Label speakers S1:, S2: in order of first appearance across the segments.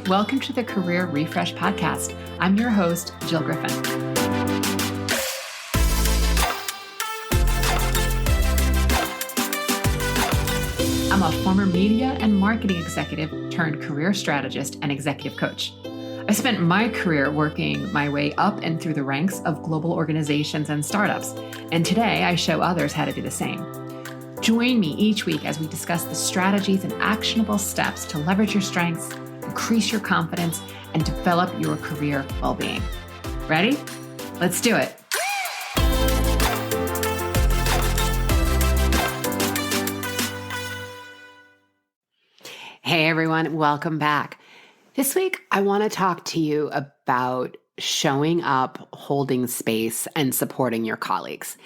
S1: Welcome to the Career Refresh Podcast. I'm your host, Jill Griffin. I'm a former media and marketing executive turned career strategist and executive coach. I spent my career working my way up and through the ranks of global organizations and startups, and today I show others how to do the same. Join me each week as we discuss the strategies and actionable steps to leverage your strengths, increase your confidence, and develop your career well-being. Ready? Let's do it. Hey everyone, welcome back. This week, I want to talk to you about showing up, holding space, and supporting your colleagues.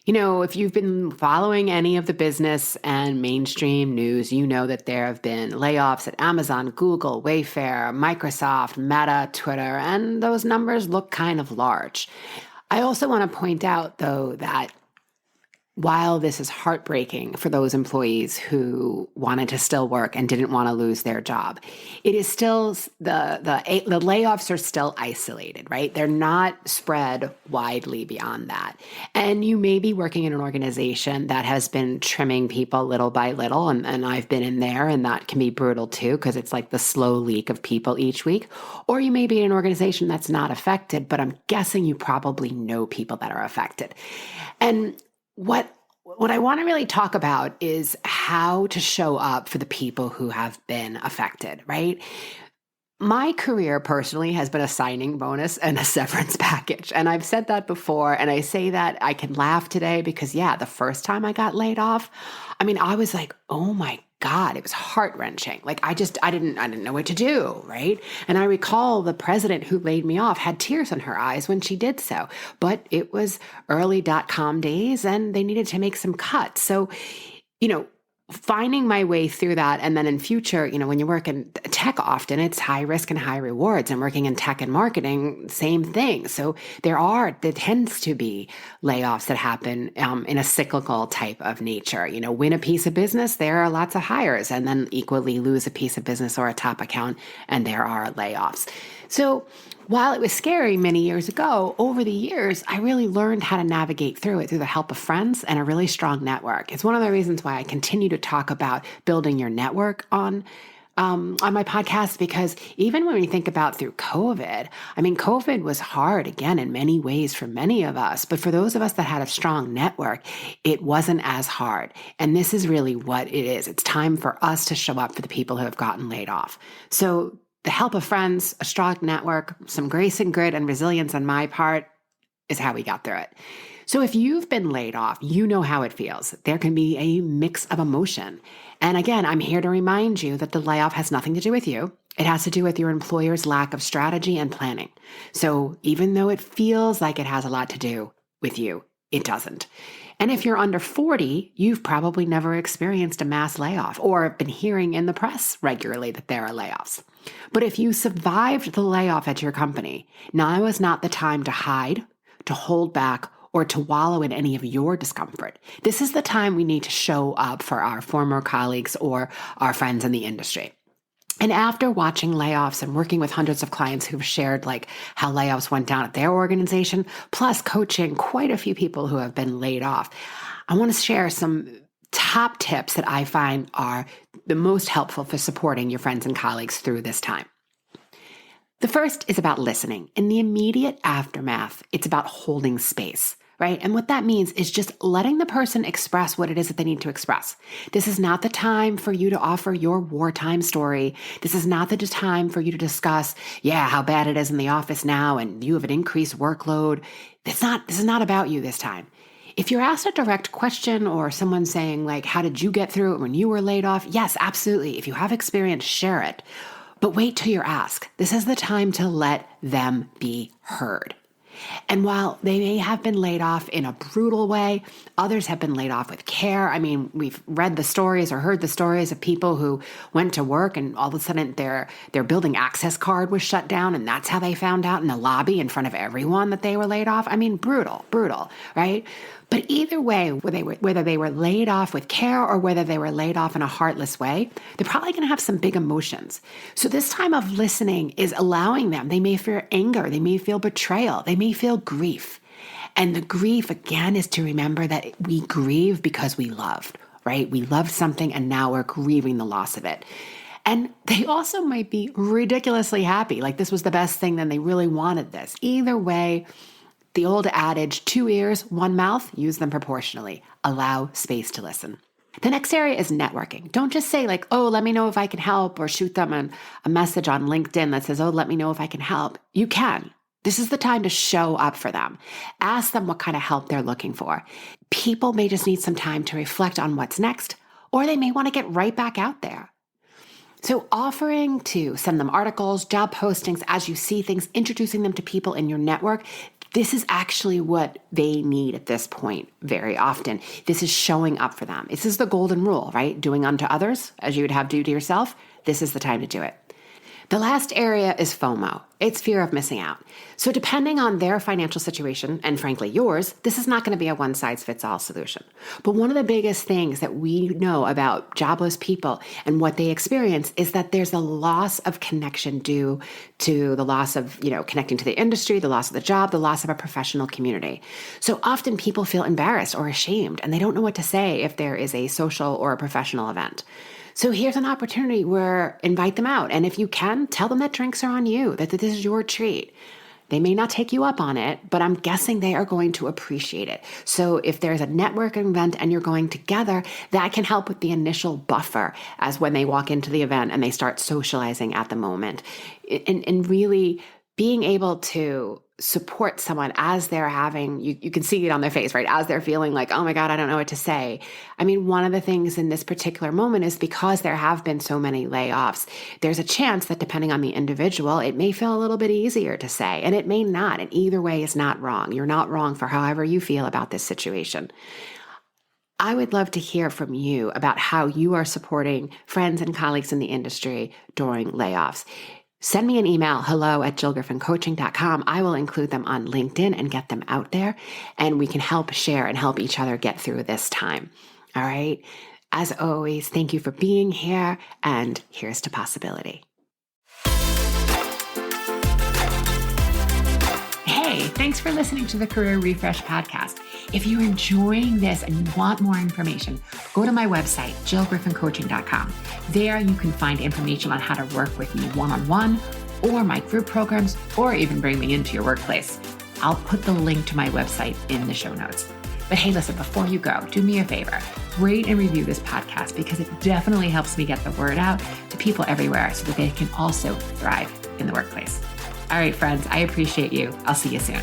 S1: You know, if you've been following any of the business and mainstream news, you know that there have been layoffs at Amazon, Google, Wayfair, Microsoft, Meta, Twitter, and those numbers look kind of large. I also want to point out, though, that while this is heartbreaking for those employees who wanted to still work and didn't want to lose their job, it is still the layoffs are still isolated, right? They're not spread widely beyond that. And you may be working in an organization that has been trimming people little by little, and I've been in there, and that can be brutal too, because it's like the slow leak of people each week. Or you may be in an organization that's not affected, but I'm guessing you probably know people that are affected. And what I want to really talk about is how to show up for the people who have been affected, right? My career personally has been a signing bonus and a severance package. And I've said that before, and I say that I can laugh today because, the first time I got laid off, I was like, oh my God, it was heart-wrenching. Like I didn't know what to do, right? And I recall the president who laid me off had tears in her eyes when she did so. But it was early .com days and they needed to make some cuts. So, finding my way through that. And then in future, when you work in tech, often it's high risk and high rewards, and working in tech and marketing, same thing. So there tends to be layoffs that happen in a cyclical type of nature. Win a piece of business, there are lots of hires, and then equally lose a piece of business or a top account, and there are layoffs. So while it was scary many years ago, over the years, I really learned how to navigate through it through the help of friends and a really strong network. It's one of the reasons why I continue to talk about building your network on my podcast, because even when we think about through COVID, COVID was hard again in many ways for many of us, but for those of us that had a strong network, it wasn't as hard. And this is really what it is. It's time for us to show up for the people who have gotten laid off. So the help of friends, a strong network, some grace and grit and resilience on my part is how we got through it. So if you've been laid off, you know how it feels. There can be a mix of emotion. And again, I'm here to remind you that the layoff has nothing to do with you. It has to do with your employer's lack of strategy and planning. So even though it feels like it has a lot to do with you, it doesn't. And if you're under 40, you've probably never experienced a mass layoff or been hearing in the press regularly that there are layoffs. But if you survived the layoff at your company, now is not the time to hide, to hold back, or to wallow in any of your discomfort. This is the time we need to show up for our former colleagues or our friends in the industry. And after watching layoffs and working with hundreds of clients who've shared how layoffs went down at their organization, plus coaching quite a few people who have been laid off, I want to share some top tips that I find are the most helpful for supporting your friends and colleagues through this time. The first is about listening. In the immediate aftermath, it's about holding space, right? And what that means is just letting the person express what it is that they need to express. This is not the time for you to offer your wartime story. This is not the time for you to discuss, how bad it is in the office now and you have an increased workload. This is not about you this time. If you're asked a direct question or someone saying how did you get through it when you were laid off? Yes, absolutely. If you have experience, share it. But wait till you're asked. This is the time to let them be heard. And while they may have been laid off in a brutal way, others have been laid off with care. We've read the stories or heard the stories of people who went to work and all of a sudden their building access card was shut down, and that's how they found out in the lobby in front of everyone that they were laid off. Brutal, right? But either way, whether they were laid off with care or whether they were laid off in a heartless way, they're probably going to have some big emotions. So this time of listening is allowing them. They may feel anger. They may feel betrayal. They may feel grief. And the grief, again, is to remember that we grieve because we loved, right? We loved something and now we're grieving the loss of it. And they also might be ridiculously happy, like this was the best thing, then they really wanted this. Either way, the old adage, 2 ears, 1 mouth, use them proportionally. Allow space to listen. The next area is networking. Don't just say like, oh, let me know if I can help, or shoot them a message on LinkedIn that says, oh, let me know if I can help. You can. This is the time to show up for them. Ask them what kind of help they're looking for. People may just need some time to reflect on what's next, or they may want to get right back out there. So offering to send them articles, job postings, as you see things, introducing them to people in your network, this is actually what they need at this point very often. This is showing up for them. This is the golden rule, right? Doing unto others as you would have do to yourself. This is the time to do it. The last area is FOMO. It's fear of missing out. So depending on their financial situation, and frankly yours, this is not going to be a one-size-fits-all solution. But one of the biggest things that we know about jobless people and what they experience is that there's a loss of connection due to the loss of, connecting to the industry, the loss of the job, the loss of a professional community. So often people feel embarrassed or ashamed, and they don't know what to say if there is a social or a professional event. So here's an opportunity where invite them out. And if you can, tell them that drinks are on you, that this is your treat. They may not take you up on it, but I'm guessing they are going to appreciate it. So if there's a networking event and you're going together, that can help with the initial buffer as when they walk into the event and they start socializing at the moment. And really being able to support someone as they're having, you can see it on their face, right? As they're feeling like, oh my God, I don't know what to say. I mean, one of the things in this particular moment is because there have been so many layoffs, there's a chance that depending on the individual, it may feel a little bit easier to say, and it may not. And either way is not wrong. You're not wrong for however you feel about this situation. I would love to hear from you about how you are supporting friends and colleagues in the industry during layoffs. Send me an email, hello@jillgriffincoaching.com. I will include them on LinkedIn and get them out there, and we can help share and help each other get through this time. All right. As always, thank you for being here, and here's to possibility. Hey, thanks for listening to the Career Refresh podcast. If you're enjoying this and you want more information, go to my website, jillgriffincoaching.com. There you can find information on how to work with me one-on-one or my group programs, or even bring me into your workplace. I'll put the link to my website in the show notes. But hey, listen, before you go, do me a favor, rate and review this podcast because it definitely helps me get the word out to people everywhere so that they can also thrive in the workplace. All right, friends, I appreciate you. I'll see you soon.